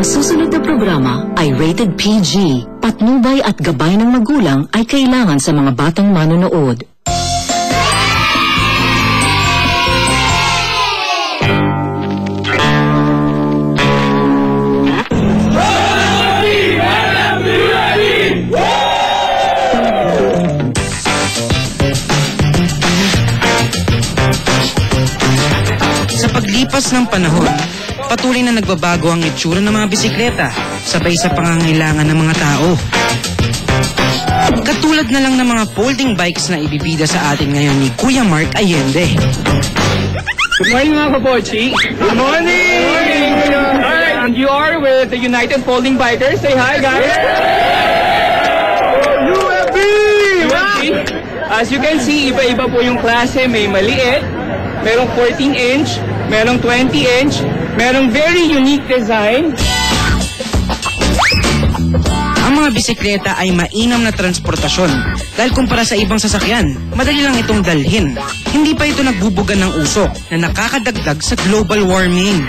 susunod na programa ay rated PG. Patnubay at gabay ng magulang ay kailangan sa mga batang manonood. Sa paglipas ng panahon, patuloy na nagbabago ang itsura ng mga bisikleta, sabay sa pangangailangan ng mga tao. Katulad na lang ng mga folding bikes na ibibida sa atin ngayon ni Kuya Mark Allende. Good morning mga kapochi! Good morning! Good morning! Alright, and you are with the United Folding Bikers. Say hi guys! UFB! As you can see, iba-iba po yung klase. May maliit, merong 14-inch, merong 20-inch, merong very unique design. Ang mga bisikleta ay mainam na transportasyon dahil kumpara sa ibang sasakyan, madali lang itong dalhin. Hindi pa ito nagbubugan ng usok na nakakadagdag sa global warming.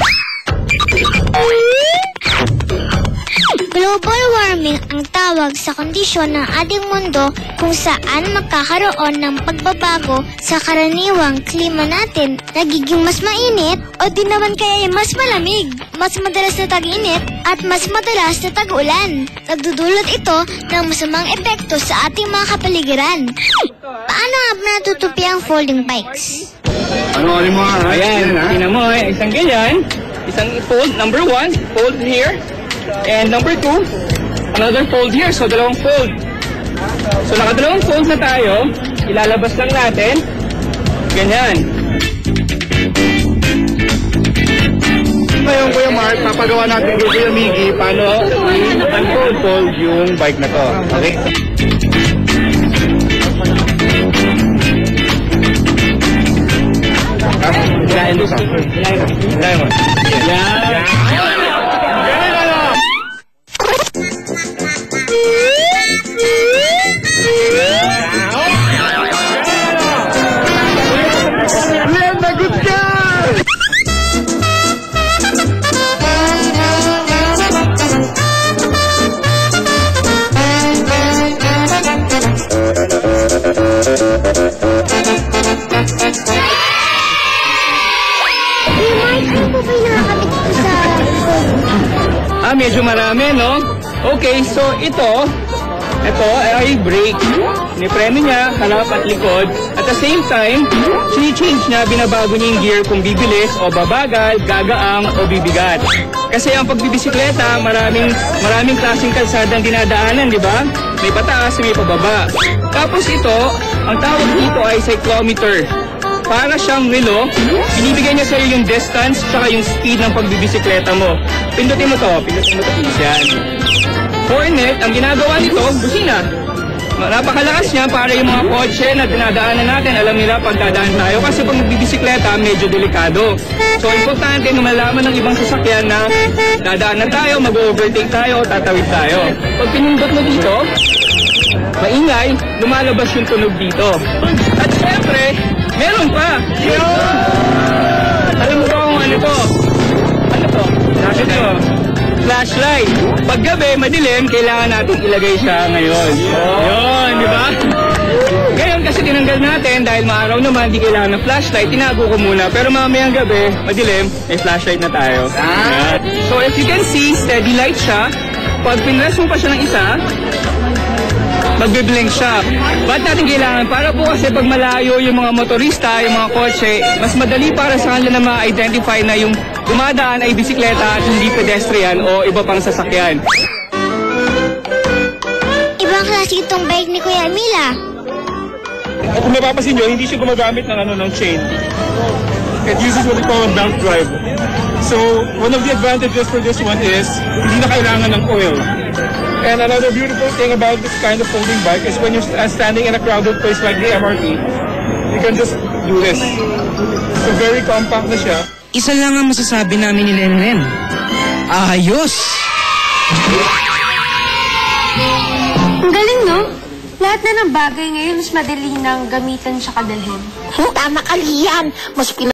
Global warming ang tawag sa kondisyon ng ating mundo kung saan magkakaroon ng pagbabago sa karaniwang klima natin. Nagiging mas mainit o di naman kaya mas malamig, mas madalas na tag-init at mas madalas na tag-ulan. Nagdudulot ito ng masamang epekto sa ating mga kapaligiran. Paano nga ba natutupi ang folding bikes? Ano mo? Ayan, tingnan mo isang ganyan, isang fold, number 1, fold here. And number 2, another fold here. So, dalawang fold. So, nakadalawang fold na tayo. Ilalabas lang natin. Ganyan. Ngayon, Kuya Mark, papagawa natin kay Kuya Miggy paano unfold yung bike na to. Okay? Ilayin mo sa. Ilayin mo. Yan. Medyo marami, no? Okay, so ito ay brake. Nipreno niya, harap at likod. At the same time, change niya, binabago niya yung gear kung bibilis o babagal, gagaang o bibigat. Kasi ang pagbibisikleta, maraming klaseng kalsadang dinadaanan, di ba? May pataas, may pababa. Tapos ito, ang tawag dito ay cyclometer. Para siyang relo, binibigay niya sa'yo yung distance tsaka yung speed ng pagbibisikleta mo. Pindutin mo to, please. Yan. Hornet, ang ginagawa nito, busina. Napakalakas niya para yung mga kotse na dinadaanan natin, alam nila pag dadaan tayo. Kasi pag magbibisikleta, medyo delikado. So, importante na malaman ng ibang sasakyan na dadaan na tayo, mag-overtake tayo, tatawid tayo. Pag pinindot mo dito, maingay, lumalabas yung tunog dito. At syempre, meron pa! Alam mo ba kung ano to? Ano to? Flashlight. Pag gabi, madilim, kailangan natin ilagay siya ngayon. Yun, di ba? Ngayon kasi tinanggal natin dahil maaraw naman, di kailangan ng flashlight, tinago ko muna. Pero mamayang gabi, madilim, may flashlight na tayo. So if you can see, steady light siya. Pag pinress mo pa siya ng isa, magbiblink siya. Ba't natin kailangan? Para po kasi pag malayo yung mga motorista, yung mga kotse, mas madali para sa kanila na ma-identify na yung dumadaan ay bisikleta at hindi pedestrian o iba pang sasakyan. Ibang klase itong bike ni Kuya Mila. At kung mapapasin nyo, hindi siya gumagamit ng chain. It uses what we call a belt drive. So, one of the advantages for this one is, hindi na kailangan ng oil. And another beautiful thing about this kind of folding bike is when you're standing in a crowded place like the MRT, you can just do this. So, very compact na siya. Isa lang ang masasabi namin ni Lenlen. Ayos! Ang galing, no? Lahat na ng bagay ngayon, mas madali nang gamitan siya kadalhin. Tama ka, Lian. Mas